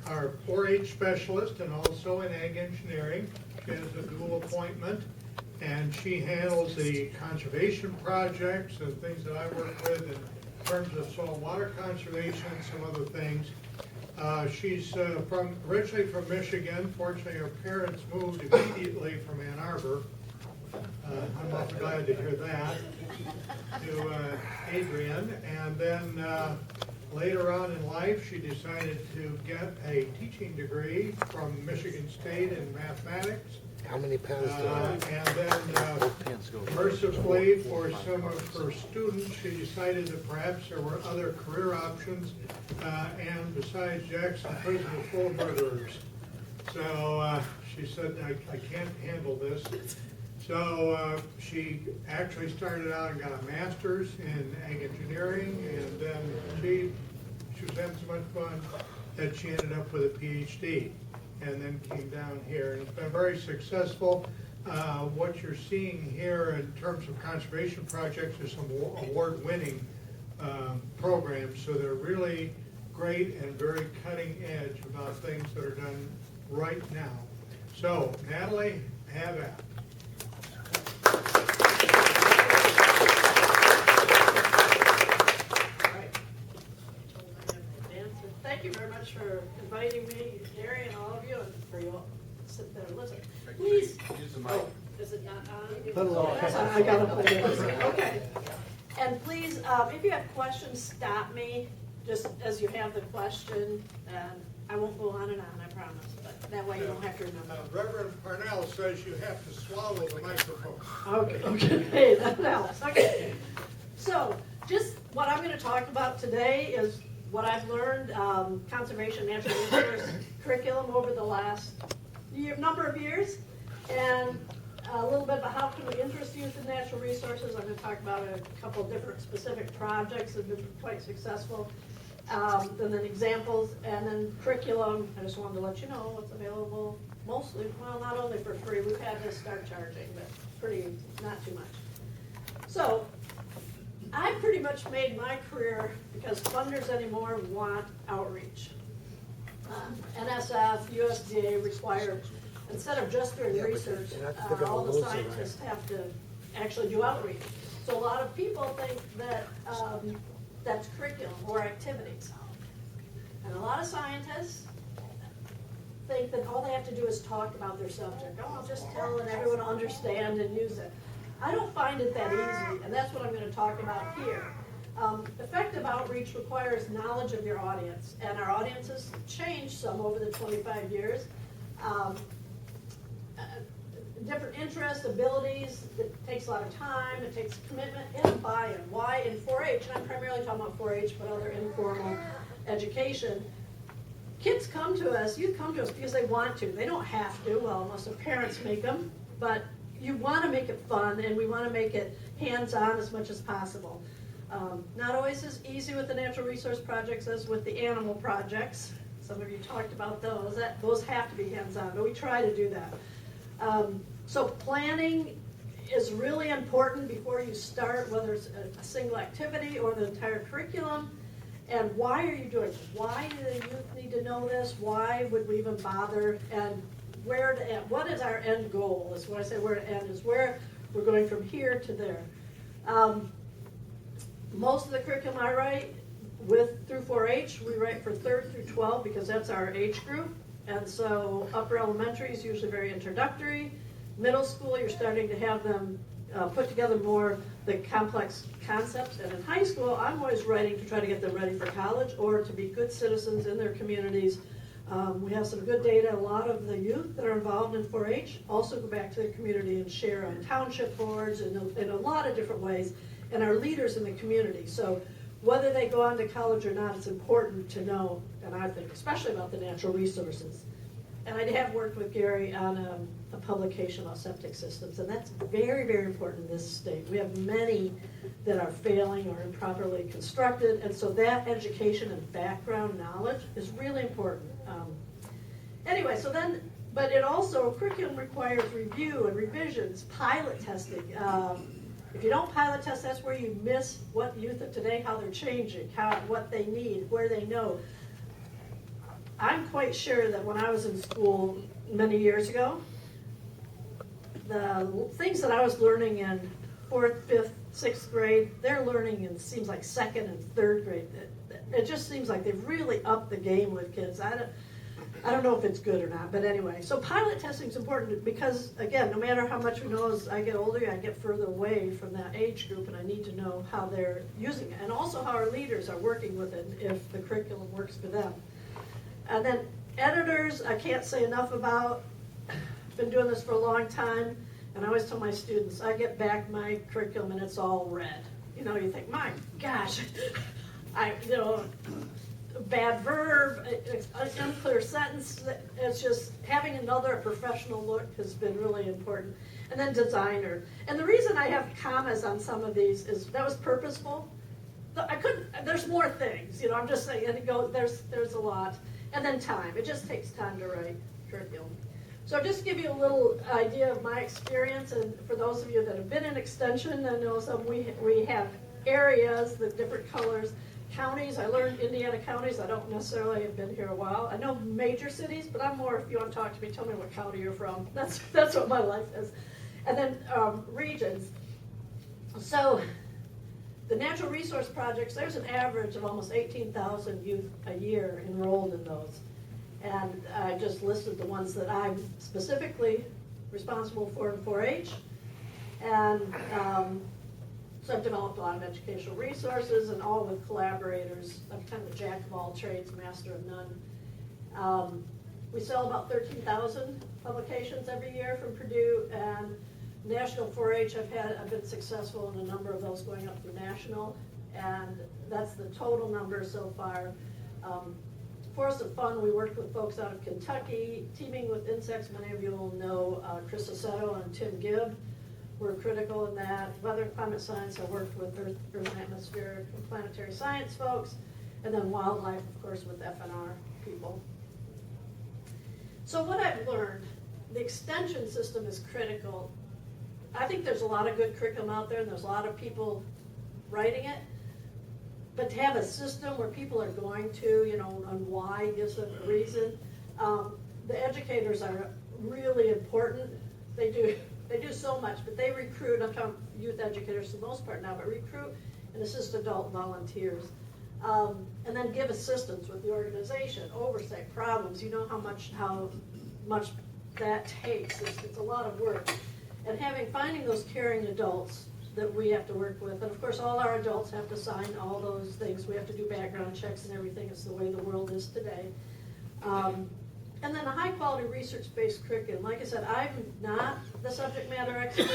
our 4-H specialist and also in ag engineering. She has a dual appointment, and she handles the conservation projects and things that I work with in terms of soil and water conservation and some other things. She's originally from Michigan. Fortunately, her parents moved immediately from Ann Arbor. I'm awfully glad to hear that, to Adrian. And then later on in life, she decided to get a teaching degree from Michigan State in mathematics. How many pens do I And then mercifully for some of her students, she decided that perhaps there were other career options, and besides Jackson Prison full of murderers. So she said, I can't handle this. So she actually started out and got a master's in ag engineering, and then she was having so much fun that she ended up with a PhD, and then came down here. And it's been very successful. What you're seeing here in terms of conservation projects is some award-winning programs, so they're really great and very cutting edge about things that are done right now. So, Natalie, have at it. Thank you very much for inviting me, Gary, and all of you, and for you all to sit there and listen. Please. Oh, is it not on? I got it. Okay. And please, if you have questions, stop me just as you have the question, and I won't go on and on, I promise. But that way you don't have to remember. Reverend Parnell says you have to swallow the microphone. Okay. Hey, that helps. Okay. So, just what I'm going to talk about today is what I've learned, conservation natural resource curriculum over the last number of years, and a little bit about how can we interest youth in natural resources. I'm going to talk about a couple of different specific projects that have been quite successful, and then examples, and then curriculum. I just wanted to let you know what's available mostly, well, not only for free. We've had to start charging, but not too much. So, I pretty much made my career because funders anymore want outreach. NSF, USDA require, instead of just doing research, all the scientists have to actually do outreach. So a lot of people think that that's curriculum or activities. And a lot of scientists think that all they have to do is talk about their subject. Oh, I'll just tell and everyone will understand and use it. I don't find it that easy, and that's what I'm going to talk about here. Effective outreach requires knowledge of your audience, and our audience has changed some over the 25 years. Different interests, abilities, it takes a lot of time, it takes commitment and buy-in. Why in 4-H, and I'm primarily talking about 4-H, but other informal education. Kids come to us, youth come to us because they want to. They don't have to, well, unless their parents make them, but you want to make it fun, and we want to make it hands-on as much as possible. Not always as easy with the natural resource projects as with the animal projects. Some of you talked about those. Those have to be hands-on, but we try to do that. So planning is really important before you start, whether it's a single activity or the entire curriculum. And why are you doing it? Why do the youth need to know this? Why would we even bother? And where to end? What is our end goal? Is when I say where to end is where we're going from here to there. Most of the curriculum I write through 4-H, we write for 3rd through 12 because that's our age group. And so upper elementary is usually very introductory. Middle school, you're starting to have them put together more the complex concepts. And in high school, I'm always writing to try to get them ready for college or to be good citizens in their communities. We have some good data. A lot of the youth that are involved in 4-H also go back to the community and share on township boards and in a lot of different ways, and are leaders in the community. So whether they go on to college or not, it's important to know, and I think especially about the natural resources. And I have worked with Gary on a publication about septic systems, and that's very, very important in this state. We have many that are failing or improperly constructed, and so that education and background knowledge is really important. Anyway, so then, but it also, curriculum requires review and revisions, pilot testing. If you don't pilot test, that's where you miss what youth of today, how they're changing, what they need, where they know. I'm quite sure that when I was in school many years ago, the things that I was learning in 4th, 5th, 6th grade, they're learning in, seems like 2nd and 3rd grade. It just seems like they've really upped the game with kids. I don't know if it's good or not, but anyway. So pilot testing is important because, again, no matter how much we know as I get older, I get further away from that age group, and I need to know how they're using it, and also how our leaders are working with it, if the curriculum works for them. And then editors, I can't say enough about. Been doing this for a long time, and I always tell my students, I get back my curriculum and it's all red. You know, you think, my gosh, bad verb, unclear sentence. It's just having another professional look has been really important. And then designer. And the reason I have commas on some of these is that was purposeful. There's more things, I'm just saying, there's a lot. And then time. It just takes time to write curriculum. So just to give you a little idea of my experience, and for those of you that have been in extension, I know we have areas, the different colors, counties. I learned Indiana counties. I don't necessarily have been here a while. I know major cities, but I'm more, if you want to talk to me, tell me what county you're from. That's what my life is. And then regions. So the natural resource projects, there's an average of almost 18,000 youth a year enrolled in those. And I just listed the ones that I'm specifically responsible for in 4-H. And so I've developed a lot of educational resources, and all with collaborators. I'm kind of a jack of all trades, master of none. We sell about 13,000 publications every year from Purdue, and national 4-H, I've been successful in a number of those going up through national, and that's the total number so far. Forest of Fun, we worked with folks out of Kentucky, teaming with insects. Many of you will know Chris Aceto and Tim Gibb were critical in that. Weather and climate science, I worked with Earth and Atmospheric and planetary science folks, and then wildlife, of course, with FNR people. So what I've learned, the extension system is critical. I think there's a lot of good curriculum out there, and there's a lot of people writing it. But to have a system where people are going to, and why gives them a reason. The educators are really important. They do so much, but they recruit, I'm talking youth educators for the most part now, but recruit and assist adult volunteers. And then give assistance with the organization, oversight, problems. You know how much that takes. It's a lot of work. And finding those caring adults that we have to work with. And of course, all our adults have to sign all those things. We have to do background checks and everything. It's the way the world is today. And then a high quality research-based curriculum. Like I said, I'm not the subject matter expert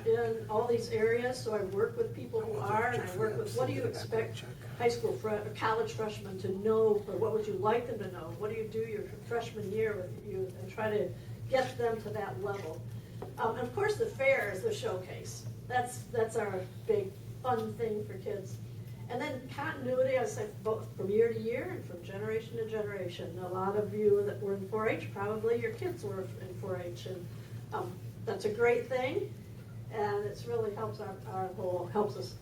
in all these areas, so I work with people who are, and I work with what do you expect high school, college freshmen to know, or what would you like them to know? What do you do your freshman year with youth, and try to get them to that level. And of course, the fair is the showcase. That's our big fun thing for kids. And then continuity, I say, both from year to year and from generation to generation. A lot of you that were in 4-H, probably your kids were in 4-H, and that's a great thing, and it's really helps helps us.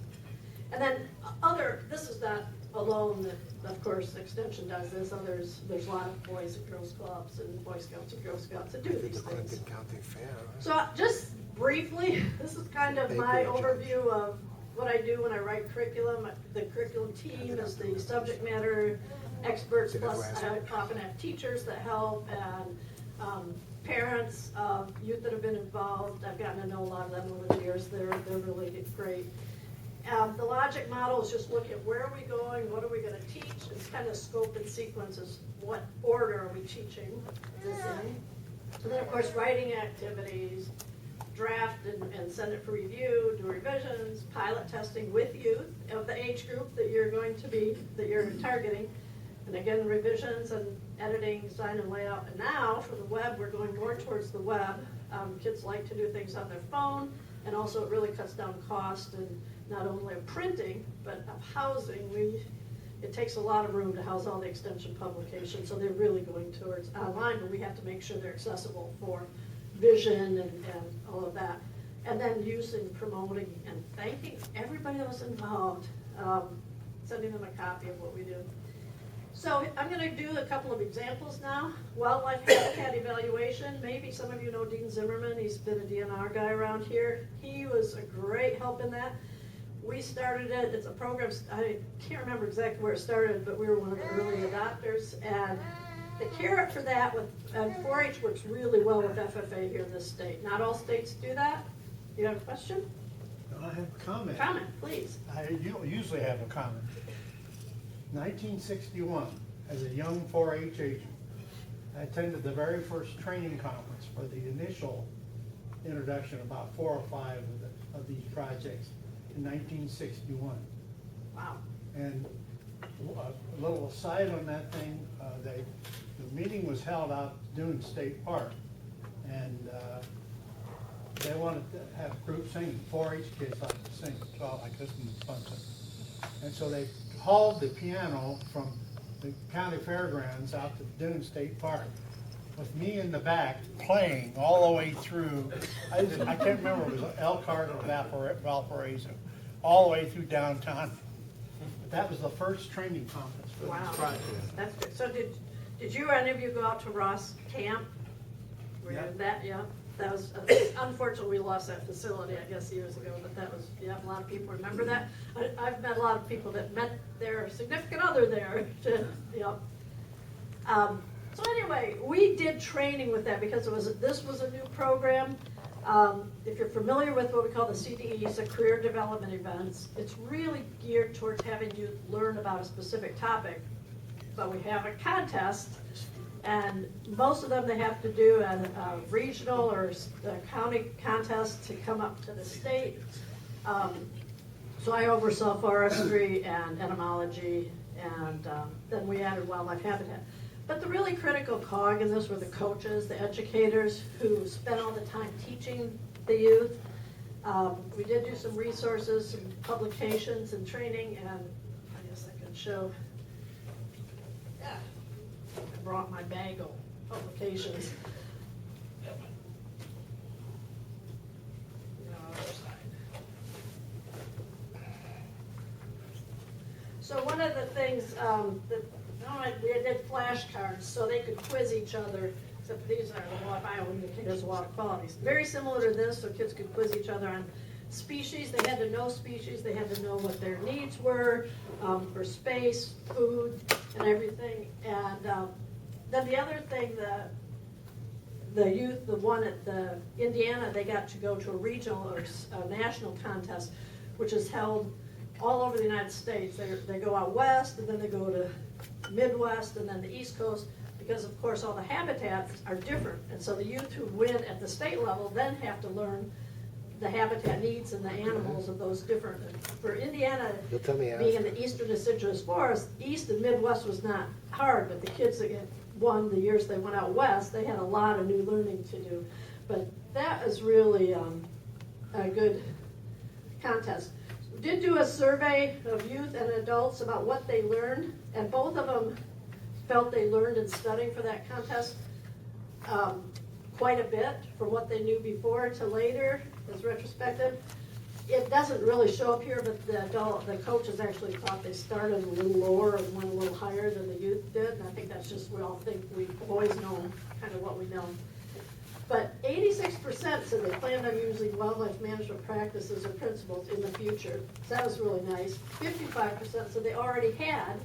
And then this is not alone that, of course, Extension does this. There's a lot of Boys and Girls Clubs and Boy Scouts and Girl Scouts that do these things. So just briefly, this is kind of my overview of what I do when I write curriculum. The curriculum team is the subject matter experts, plus I often have teachers that help, and parents of youth that have been involved. I've gotten to know a lot of them over the years. They're really great. The logic model is just look at where are we going, what are we going to teach. It's kind of scope and sequences. What order are we teaching this in? And then, of course, writing activities, draft and send it for review, do revisions, pilot testing with youth of the age group that you're targeting, and again, revisions and editing, design and layout. And now for the web, we're going more towards the web. Kids like to do things on their phone, and also it really cuts down cost, and not only of printing, but of housing. It takes a lot of room to house all the extension publications, so they're really going towards online, but we have to make sure they're accessible for vision and all of that. And then using, promoting, and thanking everybody that was involved, sending them a copy of what we do. So I'm going to do a couple of examples now. Wildlife habitat evaluation. Maybe some of you know Dean Zimmerman. He's been a DNR guy around here. He was a great help in that. We started it. It's a program. I can't remember exactly where it started, but we were one of the early adopters. And the carrot for that with 4-H works really well with FFA here in this state. Not all states do that. You have a question? I have a comment. Comment, please. I usually have a comment. 1961, as a young 4-H agent, I attended the very first training conference for the initial introduction, about 4 or 5 of these projects in 1961. Wow. And a little aside on that thing, the meeting was held out at Dune State Park, and they wanted to have group singing. 4-H kids like to sing, so I guess it's fun. And so they hauled the piano from the county fairgrounds out to Dune State Park with me in the back playing all the way through. I can't remember if it was Elkhart or Valparaiso, all the way through downtown. That was the first training conference for Wow. this project. That's good. So did you or any of you go out to Ross Camp? Were you Yeah. in that? Yeah. That was, unfortunately, we lost that facility, I guess, years ago, but that was, yeah, a lot of people remember that. I've met a lot of people that met their significant other there, yeah. So anyway, we did training with that because this was a new program. If you're familiar with what we call the CDE, so Career Development Events, it's really geared towards having you learn about a specific topic. But we have a contest, and most of them they have to do a regional or a county contest to come up to the state. So I oversaw forestry and entomology, and then we added wildlife habitat. But the really critical cog in this were the coaches, the educators who spent all the time teaching the youth. We did do some resources, some publications and training, and I guess I can show. Yeah, I brought my bag of publications. So one of the things we did flashcards so they could quiz each other, except these are the water indicators of water quality. Very similar to this, so kids could quiz each other on species. They had to know species, they had to know what their needs were for space, food, and everything. And then the other thing, the youth, the one at the Indiana, they got to go to a regional or a national contest, which is held all over the United States. They go out west, and then they go to Midwest, and then the East Coast, because of course all the habitats are different. And so the youth who win at the state level then have to learn the habitat needs and the animals of those different. For Indiana, being in the eastern deciduous forest, East and Midwest was not hard, but the kids that won the years they went out west, they had a lot of new learning to do. But that is really a good contest. We did do a survey of youth and adults about what they learned, and both of them felt they learned in studying for that contest quite a bit from what they knew before to later as retrospective. It doesn't really show up here, but the coaches actually thought they started a little lower and went a little higher than the youth did, and I think that's just, we all think we've always known kind of what we know. But 86% said they planned on using wildlife management practices or principles in the future. So that was really nice. 55% said they already had,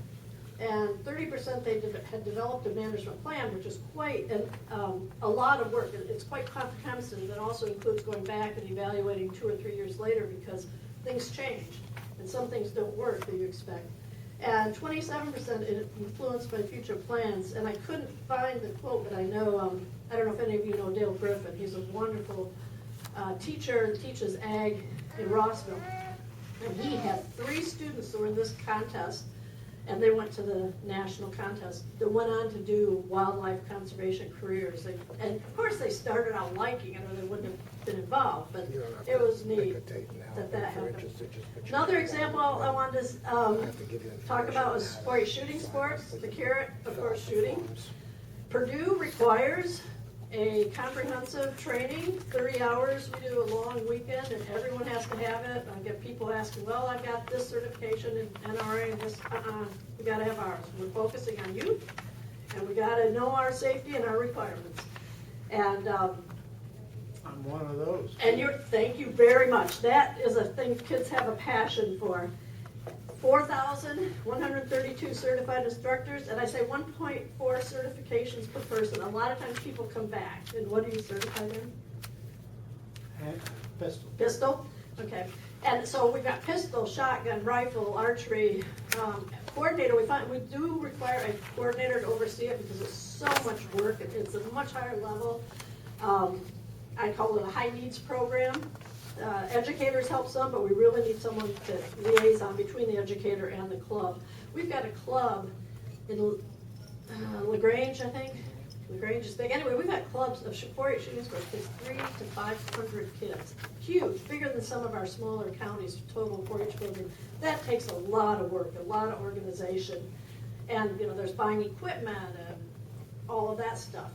and 30% they had developed a management plan, which is quite a lot of work. It's quite comprehensive. It also includes going back and evaluating 2 or 3 years later because things change, and some things don't work that you expect. And 27% influenced by future plans. And I couldn't find the quote, but I know, I don't know if any of you know Dale Griffin. He's a wonderful teacher, teaches ag in Rossville. And he had 3 students that were in this contest, and they went to the national contest. They went on to do wildlife conservation careers. And of course they started out liking it, or they wouldn't have been involved, but it was neat that happened. Another example I wanted to talk about was shooting sports, the carrot, of course, shooting. Purdue requires a comprehensive training, 30 hours. We do a long weekend and everyone has to have it. I get people asking, well, I've got this certification in NRA and this, we gotta have ours. We're focusing on youth and we gotta know our safety and our requirements. And I'm one of those. and thank you very much. That is a thing kids have a passion for. 4,132 certified instructors, and I say 1.4 certifications per person. A lot of times people come back, and what are you certified in? Pistol. Pistol? Okay. And so we've got pistol, shotgun, rifle, archery, coordinator. We do require a coordinator to oversee it because it's so much work. It's a much higher level. I call it a high needs program. Educators help some, but we really need someone to liaison between the educator and the club. We've got a club in LaGrange, I think. LaGrange is big. Anyway, we've got clubs of 4-H shooting sports kids, 300 to 500 kids. Huge, bigger than some of our smaller counties, total 4-H building. That takes a lot of work, a lot of organization. And, there's buying equipment and all of that stuff.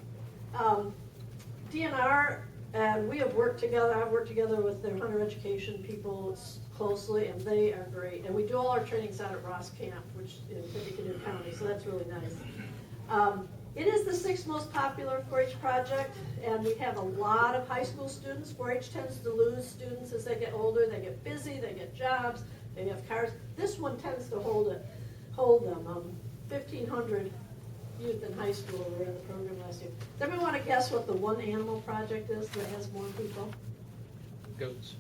DNR, and we have worked together. I've worked together with their hunter education people closely, and they are great. And we do all our trainings out at Ross Camp, which is in Tippecanoe County, so that's really nice. It is the 6th most popular 4-H project, and we have a lot of high school students. 4-H tends to lose students as they get older. They get busy, they get jobs, they have cars. This one tends to hold them. 1,500 youth in high school were in the program last year. Does everyone want to guess what the one animal project is that has more people? Goats.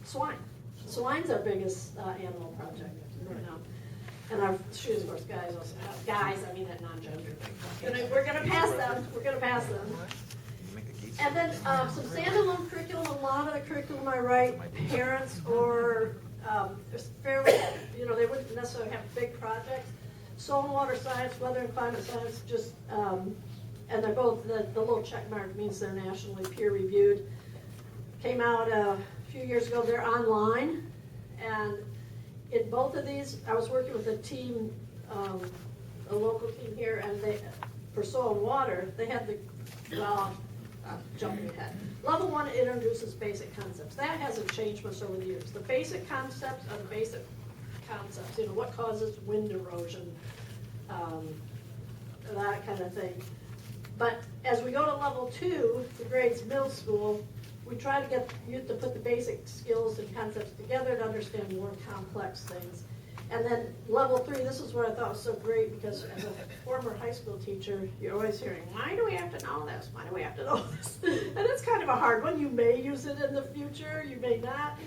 Swine. Swine's our biggest animal project right now. And our shooting sports guys, I mean that non-gender. We're gonna pass them. And then some standalone curriculum. A lot of the curriculum I write, parents or fairly, they wouldn't necessarily have big projects. Soil and water science, weather and climate science, and they're both, the little check mark means they're nationally peer reviewed. Came out a few years ago. They're online, and in both of these, I was working with a team, a local team here, and for soil and water, they had jumping ahead. Level 1 introduces basic concepts. That hasn't changed much over the years. The basic concepts are the basic concepts. What causes wind erosion, that kind of thing. But as we go to level 2, the grades middle school, we try to get youth to put the basic skills and concepts together to understand more complex things. And then level 3, this is what I thought was so great, because as a former high school teacher, you're always hearing, why do we have to know this? Why do we have to know this? And it's kind of a hard one. You may use it in the future, you may not.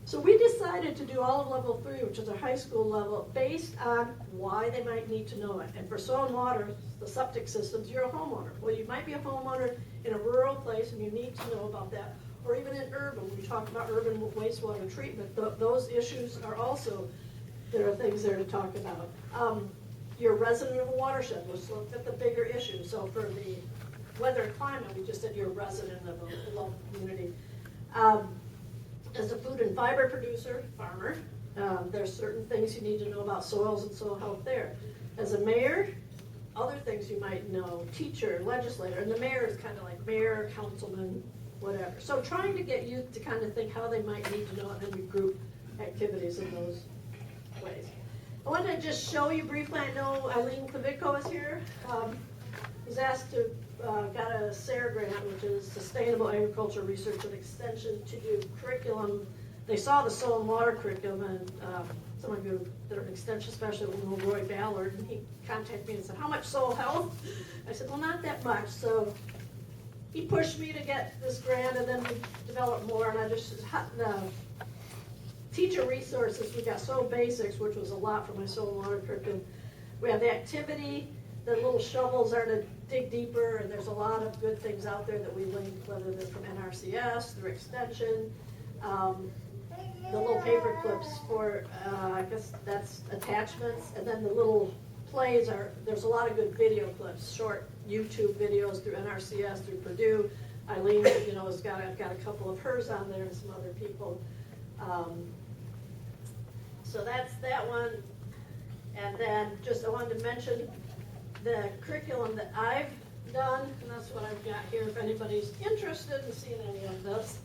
So we decided to do all of level 3, which is our high school level, based on why they might need to know it. And for soil and water, the septic systems, you're a homeowner. Well, you might be a homeowner in a rural place and you need to know about that. Or even in urban, we talk about urban wastewater treatment. Those issues are also, there are things there to talk about. You're a resident of a watershed. Let's look at the bigger issue. So for the weather and climate, we just said you're a resident of a local community. As a food and fiber producer, farmer, there's certain things you need to know about soils and soil health there. As a mayor, other things you might know, teacher, legislator, and the mayor is kind of like mayor, councilman, whatever. So trying to get youth to kind of think how they might need to know it, and then we group activities in those ways. I wanted to just show you briefly, I know Eileen Kavicko is here. Was asked to, got a SARE grant, which is Sustainable Agriculture Research and Extension, to do curriculum. They saw the soil and water curriculum, and some of you that are an extension specialist, Roy Ballard, and he contacted me and said, how much soil health? I said, well, not that much. So he pushed me to get this grant, and then we developed more, and I just, teacher resources, we got soil basics, which was a lot for my soil and water curriculum. We have the activity, the little shovels are to dig deeper, and there's a lot of good things out there that we link, whether they're from NRCS, through extension. The little paper clips for, I guess that's attachments, and then the little plays are, there's a lot of good video clips, short YouTube videos through NRCS, through Purdue. Eileen, has got a couple of hers on there and some other people. So that's that one. And then just I wanted to mention the curriculum that I've done, and that's what I've got here if anybody's interested in seeing any of this.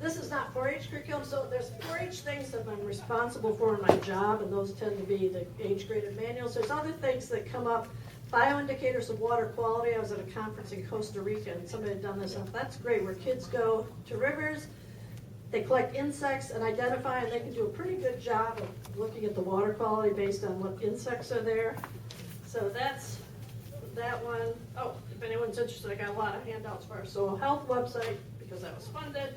This is not 4-H curriculum, so there's 4-H things that I'm responsible for in my job, and those tend to be the age-graded manuals. There's other things that come up, bioindicators of water quality. I was at a conference in Costa Rica, and somebody had done this, and that's great, where kids go to rivers, they collect insects and identify, and they can do a pretty good job of looking at the water quality based on what insects are there. So that's that one. Oh, if anyone's interested, I got a lot of handouts for our soil health website because that was funded.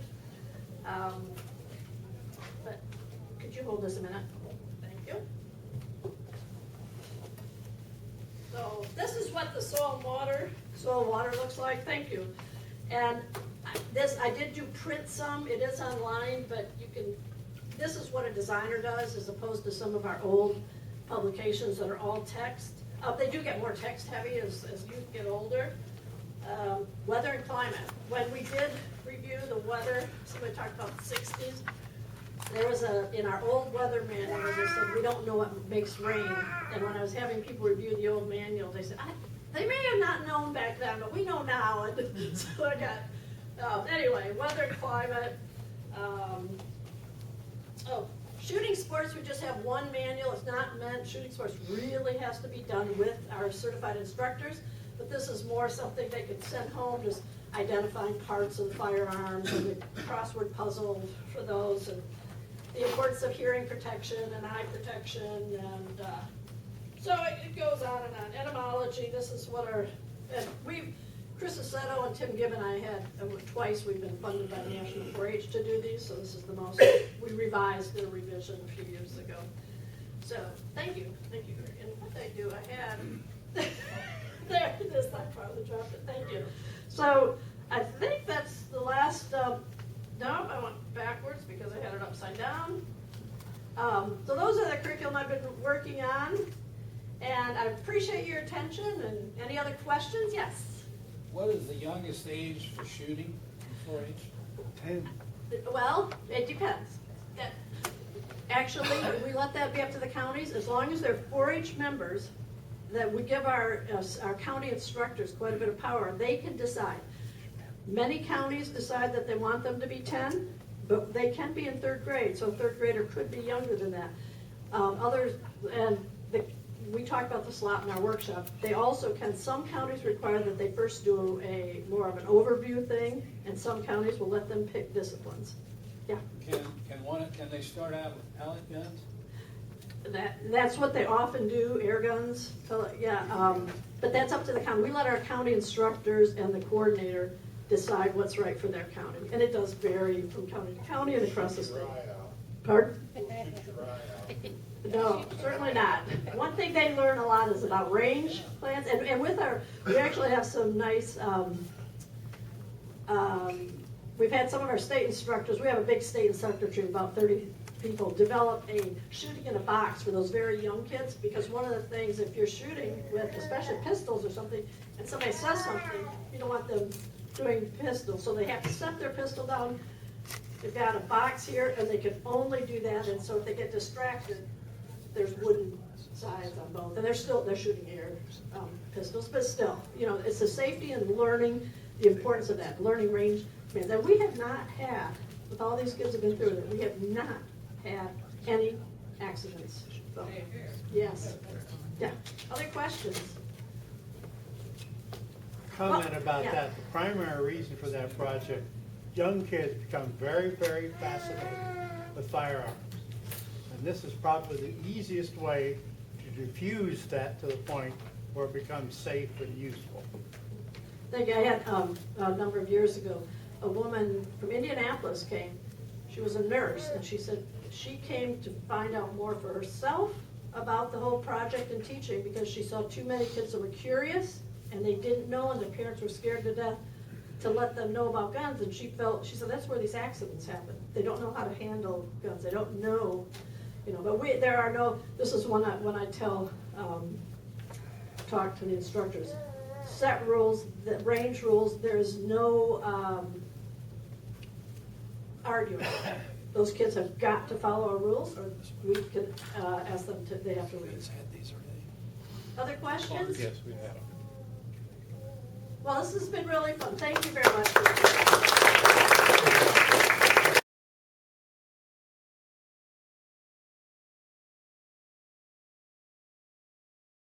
But could you hold this a minute? Thank you. So this is what the soil water looks like. Thank you. And I did do print some. It is online, but you can. This is what a designer does, as opposed to some of our old publications that are all text. They do get more text heavy as youth get older. Weather and climate. When we did review the weather, somebody talked about the 60s. There was in our old weather manual, they said, we don't know what makes rain. And when I was having people review the old manual, they said, they may have not known back then, but we know now. And so I got, anyway, weather and climate. Shooting sports, we just have one manual. It's not meant, shooting sports really has to be done with our certified instructors. But this is more something they could send home, just identifying parts of the firearms and the crossword puzzle for those, and the importance of hearing protection and eye protection, and so it goes on and on. Etymology, this is what Chris Aceto and Tim Gibb and I had, twice we've been funded by the National 4-H to do these, so this is the most, we revised the revision a few years ago. So, thank you. And what I do, I had, there it is, I probably dropped it, thank you. So, I think that's the last, no, I went backwards because I had it upside down. So those are the curriculum I've been working on, and I appreciate your attention, and any other questions? Yes? What is the youngest age for shooting in 4-H? 10. Well, it depends. Actually, we let that be up to the counties, as long as they're 4-H members, that we give our county instructors quite a bit of power. They can decide. Many counties decide that they want them to be 10, but they can be in 3rd grade, so a 3rd grader could be younger than that. Others, and we talked about this a lot in our workshop, they also can, some counties require that they first do more of an overview thing, and some counties will let them pick disciplines. Yeah. Can they start out with pellet guns? That's what they often do, air guns, yeah, but that's up to the county. We let our county instructors and the coordinator decide what's right for their county, and it does vary from county to county and across the state. Pardon? No, certainly not. One thing they learn a lot is about range plans, and with we actually have some nice, we've had some of our state instructors, we have a big state instructor team, about 30 people, develop a shooting in a box for those very young kids, because one of the things, if you're shooting with, especially pistols or something, and somebody says something, you don't want them doing pistols, so they have to set their pistol down. They've got a box here, and they can only do that, and so if they get distracted, there's wooden sides on both, and they're shooting air pistols, but still, it's the safety and learning, the importance of that, learning range, that we have not had, with all these kids have been through it, we have not had any accidents. So, yes. Yeah. Other questions? Comment about yeah. that. The primary reason for that project, young kids become very, very fascinated with firearms. And this is probably the easiest way to diffuse that to the point where it becomes safe and useful. I think I had a number of years ago, a woman from Indianapolis came. She was a nurse, and she said she came to find out more for herself about the whole project and teaching, because she saw too many kids that were curious and they didn't know, and their parents were scared to death to let them know about guns. And she said that's where these accidents happen. They don't know how to handle guns. They don't know, but there are no, this is when I talk to the instructors, set rules, the range rules, there's no arguing. Those kids have got to follow our rules, or we could ask them they have to leave. Other questions? Yes, we have. Well, this has been really fun. Thank you very much.